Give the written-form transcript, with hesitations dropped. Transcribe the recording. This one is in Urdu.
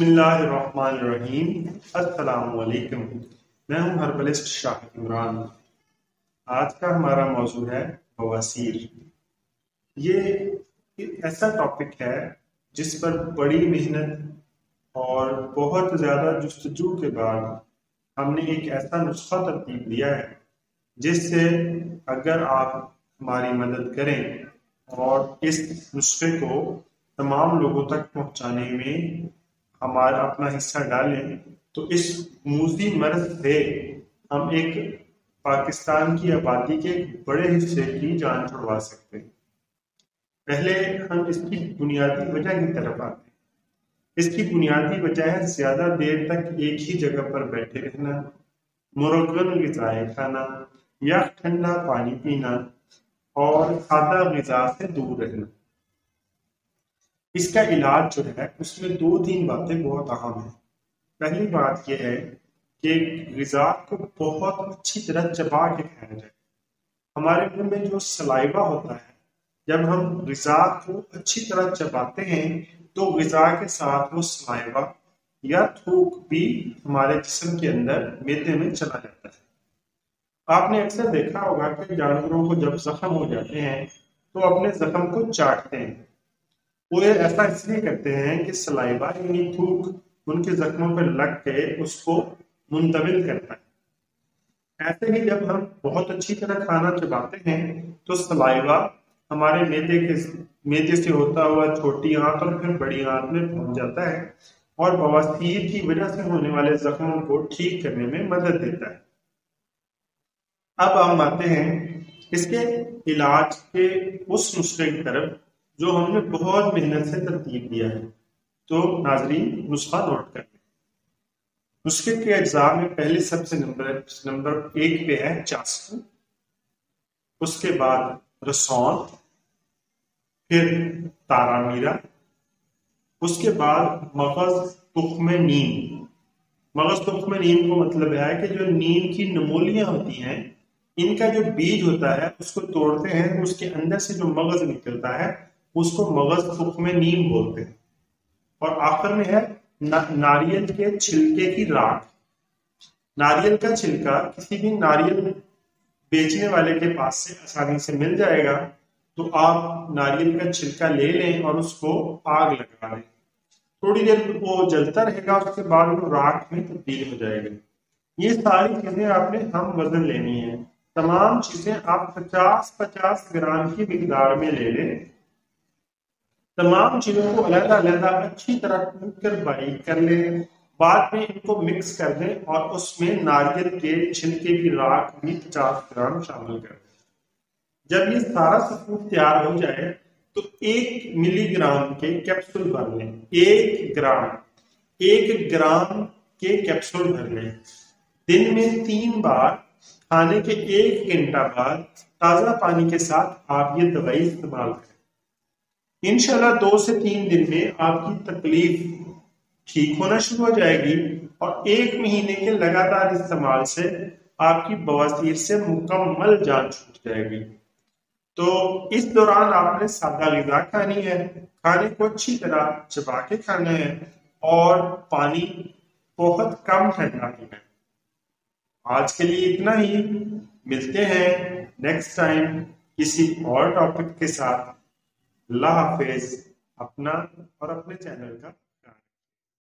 بسم اللہ الرحمن الرحیم۔ السلام علیکم، میں ہوں ہربلسٹ شاہد عمران۔ آج کا ہمارا موضوع ہے بواسیر۔ یہ ایسا ٹاپک ہے جس پر بڑی محنت اور بہت زیادہ جستجو کے بعد ہم نے ایک ایسا نسخہ ترتیب دیا ہے جس سے اگر آپ ہماری مدد کریں اور اس نسخے کو تمام لوگوں تک پہنچانے میں ہمارا اپنا حصہ ڈالیں تو اس موذی مرض سے ہم ایک پاکستان کی آبادی کے ایک بڑے حصے کی جان چھڑوا سکتے ہیں۔ پہلے ہم اس کی بنیادی وجہ کی طرف آتے ہیں۔ اس کی بنیادی وجہ ہے زیادہ دیر تک ایک ہی جگہ پر بیٹھے رہنا، مرغن غذائیں کھانا یا ٹھنڈا پانی پینا اور سادہ غذا سے دور رہنا۔ اس کا علاج جو ہے اس میں 2-3 باتیں بہت اہم ہیں۔ پہلی بات یہ ہے کہ غذا کو بہت اچھی طرح چبا کے کھایا جائے۔ ہمارے منہ میں جو سلائیوا ہوتا ہے، جب ہم غذا کو اچھی طرح چباتے ہیں تو غذا کے ساتھ وہ سلائیوا یا تھوک بھی ہمارے جسم کے اندر معدے میں چلا جاتا ہے۔ آپ نے اکثر دیکھا ہوگا کہ جانوروں کو جب زخم ہو جاتے ہیں تو اپنے زخم کو چاٹتے ہیں۔ وہ ایسا اس لیے کرتے ہیں کہ سلائیوا یعنی تھوک ان کے زخموں پر لگ کے اس کو منتقل کرتا ہے۔ ایسے ہی جب ہم بہت اچھی طرح کھانا چباتے ہیں تو سلائیوا ہمارے معدے سے ہوتا ہوا چھوٹی آنت اور پھر بڑی آنت میں پہنچ جاتا ہے اور بواسیر کی وجہ سے ہونے والے زخموں کو ٹھیک کرنے میں مدد دیتا ہے۔ اب ہم آتے ہیں اس کے علاج کے اس نسخے کی طرف جو ہم نے بہت محنت سے ترتیب دیا ہے۔ تو ناظرین نسخہ نوٹ کر لیں۔ نسخے کے اجزاء میں پہلے سب سے نمبر 1 پہ ہے چاسکو، اس کے بعد رسون، پھر تارا میرا، اس کے بعد مغز تخم نیم۔ مغز تخم نیم کو مطلب ہے کہ جو نیم کی نمولیاں ہوتی ہیں ان کا جو بیج ہوتا ہے اس کو توڑتے ہیں تو اس کے اندر سے جو مغز نکلتا ہے اس کو مغز تخم نیم بولتے ہیں۔ اور آخر میں ہے ناریل کے چھلکے کی راکھ۔ ناریل کا چھلکا کسی بھی ناریل بیچنے والے کے پاس سے آسانی سے مل جائے گا، تو آپ ناریل کا چھلکا لے لیں اور اس کو آگ لگا لیں۔ تھوڑی دیر وہ جلتا رہے گا، اس کے بعد وہ راکھ میں تبدیل ہو جائے گا۔ یہ ساری چیزیں آپ نے ہم وزن لینی ہیں۔ تمام چیزیں آپ 50 گرام کی مقدار میں لے لیں۔ تمام چیزوں کو علیحدہ علیحدہ اچھی طرح کوٹ کر باریک کر لیں۔ بعد میں ان کو مکس کر دیں اور اس میں ناریل کے چھلکے کی راکھ بھی 50 گرام شامل کر دیں۔ جب یہ سارا سفود تیار ہو جائے تو 1 ملی گرام کے کیپسول بھر لیں۔ 1 گرام کے کیپسول بھر لیں۔ دن میں 3 بار کھانے کے 1 گھنٹہ بعد تازہ پانی کے ساتھ آپ یہ دوائی استعمال کریں۔ انشاءاللہ 2 سے 3 دن میں آپ کی تکلیف ٹھیک ہونا شروع ہو جائے گی اور 1 مہینے کے لگاتار استعمال سے آپ کی بواسیر سے مکمل جان چھوٹ جائے گی۔ تو اس دوران آپ نے سادہ غذا کھانی ہے، کھانے کو اچھی طرح چبا کے کھانا ہے اور پانی بہت کم ٹھنڈا پینا ہے۔ آج کے لیے اتنا ہی، ملتے ہیں نیکسٹ ٹائم کسی اور ٹاپک کے ساتھ۔ اللہ حافظ۔ اپنا اور اپنے چینل کا